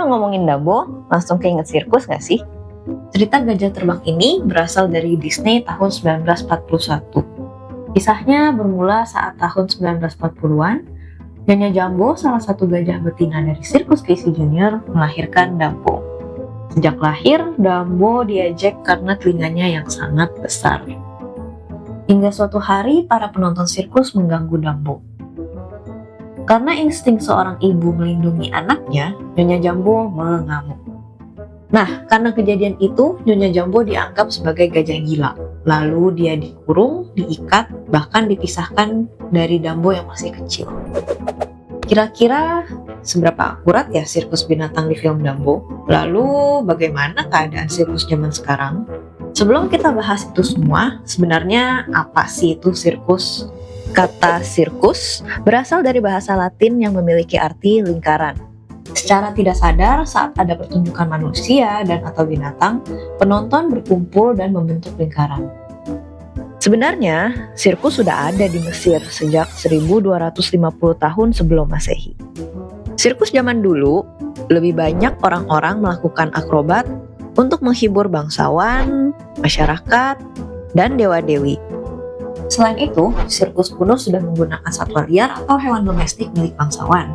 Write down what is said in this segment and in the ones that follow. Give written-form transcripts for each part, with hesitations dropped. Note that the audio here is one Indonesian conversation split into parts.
kalau ngomongin Dumbo, langsung keinget sirkus gak sih? Cerita gajah terbang ini berasal dari Disney tahun 1941. Kisahnya bermula saat tahun 1940-an, Nyonya Jumbo, salah satu gajah betina dari sirkus Casey Junior, melahirkan Dumbo. Sejak lahir, Dumbo diejek karena telinganya yang sangat besar. Hingga suatu hari, para penonton sirkus mengganggu Dumbo. Karena insting seorang ibu melindungi anaknya, Nyonya Jumbo mengamuk. Nah, karena kejadian itu, Nyonya Jumbo dianggap sebagai gajah gila. Lalu dia dikurung, diikat, bahkan dipisahkan dari Dumbo yang masih kecil. Kira-kira seberapa akurat ya sirkus binatang di film Dumbo? Lalu bagaimana keadaan sirkus zaman sekarang? Sebelum kita bahas itu semua, sebenarnya apa sih itu sirkus? Kata sirkus berasal dari bahasa Latin yang memiliki arti lingkaran. Secara tidak sadar, saat ada pertunjukan manusia dan atau binatang, penonton berkumpul dan membentuk lingkaran. Sebenarnya, sirkus sudah ada di Mesir sejak 1250 tahun sebelum Masehi. Sirkus zaman dulu, lebih banyak orang-orang melakukan akrobat untuk menghibur bangsawan, masyarakat, dan dewa-dewi. Selain itu, sirkus kuno sudah menggunakan satwa liar atau hewan domestik milik bangsawan.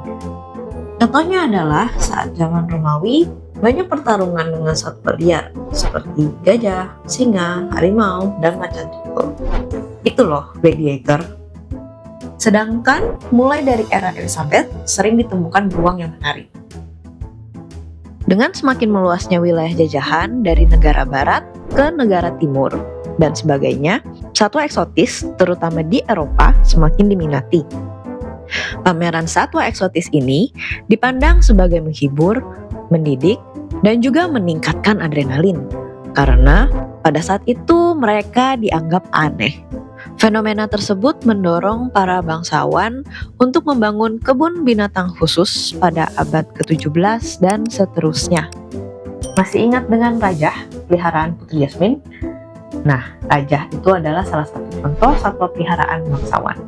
Contohnya adalah saat zaman Romawi, banyak pertarungan dengan satwa liar seperti gajah, singa, harimau, dan macan tutul. Itu loh gladiator. Sedangkan mulai dari era Elizabeth, sering ditemukan beruang yang menari. Dengan semakin meluasnya wilayah jajahan dari negara barat ke negara timur dan sebagainya, satwa eksotis, terutama di Eropa, semakin diminati. Pameran satwa eksotis ini dipandang sebagai menghibur, mendidik, dan juga meningkatkan adrenalin. Karena pada saat itu mereka dianggap aneh. Fenomena tersebut mendorong para bangsawan untuk membangun kebun binatang khusus pada abad ke-17 dan seterusnya. Masih ingat dengan Rajah, peliharaan Putri Jasmine? Nah, Rajah itu adalah salah satu contoh satwa peliharaan bangsawan.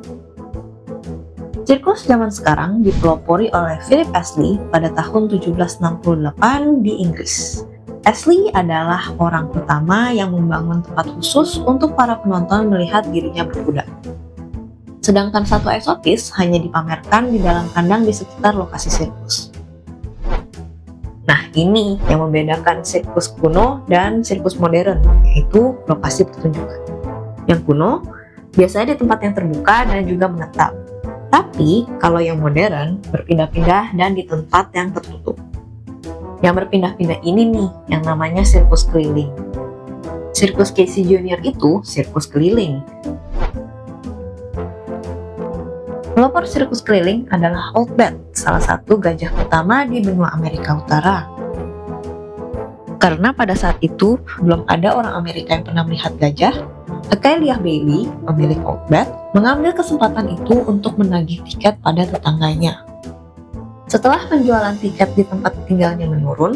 Sirkus zaman sekarang dipelopori oleh Philip Astley pada tahun 1768 di Inggris. Astley adalah orang pertama yang membangun tempat khusus untuk para penonton melihat dirinya berkuda. Sedangkan satwa eksotis hanya dipamerkan di dalam kandang di sekitar lokasi sirkus. Nah, ini yang membedakan sirkus kuno dan sirkus modern, yaitu lokasi pertunjukan. Yang kuno biasanya di tempat yang terbuka dan juga menetap. Tapi kalau yang modern berpindah-pindah dan di tempat yang tertutup. Yang berpindah-pindah ini nih yang namanya sirkus keliling. Sirkus Casey Junior itu sirkus keliling. Pelopor sirkus keliling adalah Old Bat, salah satu gajah pertama di benua Amerika Utara. Karena pada saat itu belum ada orang Amerika yang pernah melihat gajah, Acalia Bailey, pemilik Old Bat, mengambil kesempatan itu untuk menagih tiket pada tetangganya. Setelah penjualan tiket di tempat tinggalnya menurun,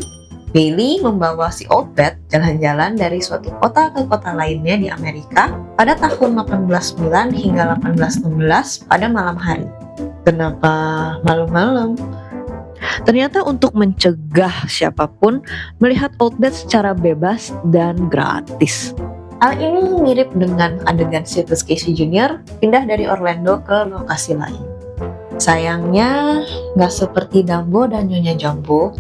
Bailey membawa si Old Bat jalan-jalan dari suatu kota ke kota lainnya di Amerika pada tahun 1809 hingga 1816 pada malam hari. Kenapa malam-malam? Ternyata untuk mencegah siapapun melihat Old Bat secara bebas dan gratis. Hal ini mirip dengan adegan sirkus Casey Junior pindah dari Orlando ke lokasi lain. Sayangnya, nggak seperti Dumbo dan Nyonya Jumbo,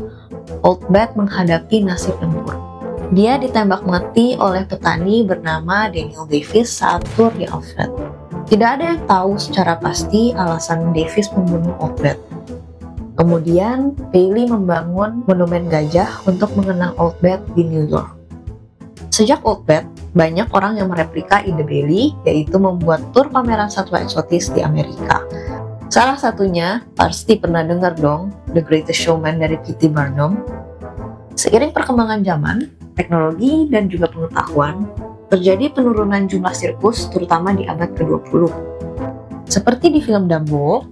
Old Bat menghadapi nasib yang buruk. Dia ditembak mati oleh petani bernama Daniel Davis saat tur di Alfred. Tidak ada yang tahu secara pasti alasan Davis membunuh Old Bat. Kemudian, Bailey membangun monumen gajah untuk mengenang Old Bat di New York. Sejak Old Bat, banyak orang yang mereplika ide Bailey, yaitu membuat tur pameran satwa eksotis di Amerika. Salah satunya, pasti pernah dengar dong, The Greatest Showman dari P.T. Barnum. Seiring perkembangan zaman, teknologi, dan juga pengetahuan, terjadi penurunan jumlah sirkus terutama di abad ke-20. Seperti di film Dumbo,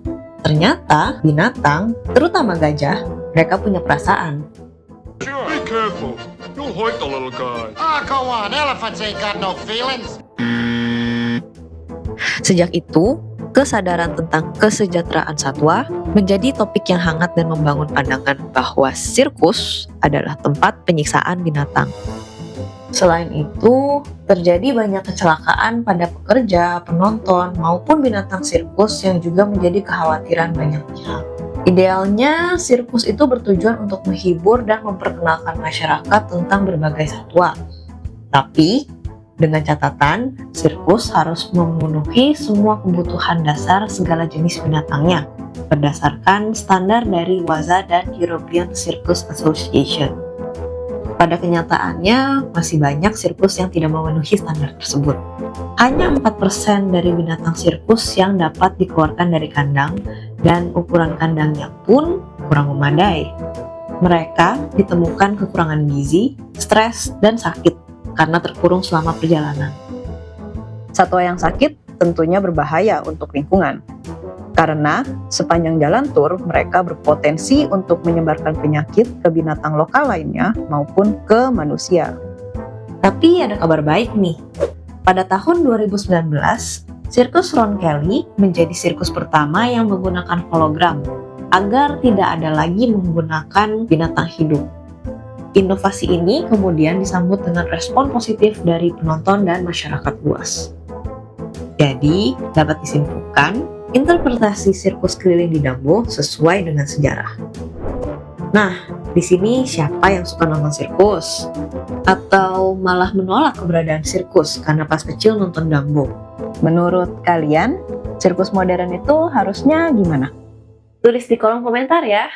ternyata binatang, terutama gajah, mereka punya perasaan. Sure. Be careful. You'll hurt the little guy. Oh, go on. Elephants ain't got no feelings. Sejak itu, kesadaran tentang kesejahteraan satwa menjadi topik yang hangat dan membangun pandangan bahwa sirkus adalah tempat penyiksaan binatang. Selain itu, terjadi banyak kecelakaan pada pekerja, penonton, maupun binatang sirkus yang juga menjadi kekhawatiran banyak pihak. Idealnya, sirkus itu bertujuan untuk menghibur dan memperkenalkan masyarakat tentang berbagai satwa. Tapi, dengan catatan, sirkus harus memenuhi semua kebutuhan dasar segala jenis binatangnya, berdasarkan standar dari WAZA dan European Circus Association. Pada kenyataannya, masih banyak sirkus yang tidak memenuhi standar tersebut. Hanya 4% dari binatang sirkus yang dapat dikeluarkan dari kandang, dan ukuran kandangnya pun kurang memadai. Mereka ditemukan kekurangan gizi, stres, dan sakit karena terkurung selama perjalanan. Satwa yang sakit tentunya berbahaya untuk lingkungan. Karena sepanjang jalan tur mereka berpotensi untuk menyebarkan penyakit ke binatang lokal lainnya maupun ke manusia. Tapi ada kabar baik nih. Pada tahun 2019, sirkus Ron Kelly menjadi sirkus pertama yang menggunakan hologram agar tidak ada lagi menggunakan binatang hidup. Inovasi ini kemudian disambut dengan respon positif dari penonton dan masyarakat luas. Jadi, dapat disimpulkan, interpretasi sirkus keliling di Dumbo sesuai dengan sejarah. Nah, di sini siapa yang suka nonton sirkus? Atau malah menolak keberadaan sirkus karena pas kecil nonton Dumbo? Menurut kalian, sirkus modern itu harusnya gimana? Tulis di kolom komentar ya.